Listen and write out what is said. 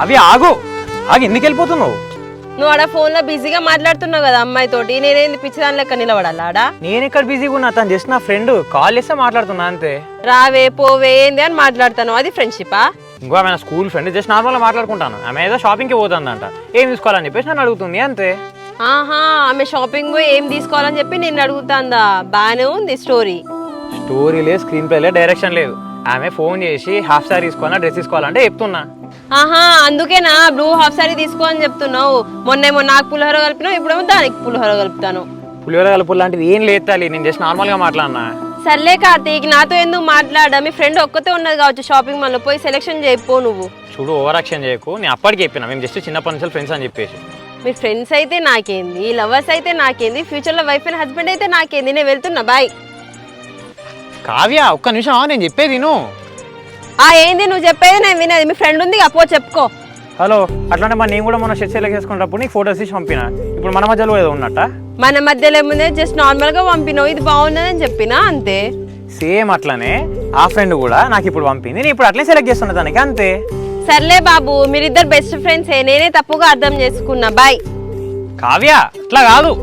అవి ఆగు ఆగి ఎందుకు వెళ్ళిపోతున్నావు? నువ్వు ఆడ ఫోన్ లో బిజీగా మాట్లాడుతున్నావు కదా అమ్మాయితోటి, నేనేంది పిచ్చి దాని లెక్క నిలబడాలా ఆడ? నేను ఇక్కడ బిజీగా ఉన్నా, తను జస్ట్ నా ఫ్రెండ్, కాల్ చేస్తే మాట్లాడుతున్నా అంతే. రావే పోవే ఏంది అని మాట్లాడతాను, అది ఫ్రెండ్షిపా? ఇంకో ఆమె నా స్కూల్ ఫ్రెండ్, జస్ట్ నార్మల్గా మాట్లాడుకుంటాను. ఆమె ఏదో షాపింగ్కి పోతుందంట, ఏం తీసుకోవాలని చెప్పేసి నన్ను అడుగుతుంది అంతే. ఆహా, ఆమె షాపింగ్ పోయి ఏం తీసుకోవాలని చెప్పి నిన్ను అడుగుతాందా? బాగానే ఉంది స్టోరీ. స్టోరీ లేదు, స్క్రీన్ ప్లే లేదు, డైరెక్షన్ లేదు. ఆమె ఫోన్ చేసి హాఫ్ సారీ తీసుకోవాలా డ్రెస్ తీసుకోవాలంటే చెప్తున్నా. ఆహా, అందుకేనా బ్లూ హాఫ్ సారీ తీసుకో అని చెప్తున్నావు? మొన్నేమో నాకు పులిహోర కలిపినావు, ఇప్పుడేమో దానికి పులిహోర కలుపుతాను. పులిహోర కలుపు లాంటిది ఏం లేదు తల్లి, నేను జస్ట్ నార్మల్గా మాట్లాడినా. సర్లే కార్తీక్, నాతో ఎందుకు మాట్లాడా? మీ ఫ్రెండ్ ఒక్కతే ఉన్నది కావచ్చు షాపింగ్ మాల్లో, పోయి సెలెక్షన్ చేయిపో నువ్వు. చూడు ఓవర్ యాక్షన్ చేయకు, నేను అప్పటికి చెప్పినా మేము జస్ట్ చిన్నప్పటి నుంచి ఫ్రెండ్స్ అని చెప్పేసి. మీ ఫ్రెండ్స్ అయితే నాకేంది, లవర్స్ అయితే నాకేంది, ఫ్యూచర్లో వైఫ్ అండ్ హస్బెండ్ అయితే నాకేంది. నేను వెళ్తున్నా, బాయ్. కావ్య ఒక్క నిమిషం, నేను చెప్పేది విను. ఏంది నువ్వు చెప్పేది నేను వినేది? మీ ఫ్రెండ్ ఉంది అపో చెప్పుకో. హలో, అట్లాంటే మరి నేను కూడా మన షెట్ సెలెక్ట్ చేసుకున్నప్పుడు నీకు ఫోటోస్ తీసి పంపిన, ఇప్పుడు మన మధ్యలో ఏదో ఉన్నట్ట? మన మధ్యలో ఏముంది, జస్ట్ నార్మల్ గా పంపినావు, ఇది బాగున్నదని చెప్పినా అంతే. సేమ్ అట్లానే ఆ ఫ్రెండ్ కూడా నాకు ఇప్పుడు పంపింది, నేను ఇప్పుడు అట్లే సెలెక్ట్ చేస్తున్నా దానికి అంతే. సర్లే బాబు, మీరిద్దరు బెస్ట్ ఫ్రెండ్సే, నేనే తప్పుగా అర్థం చేసుకున్నా, బాయ్. కావ్య అట్లా కాదు.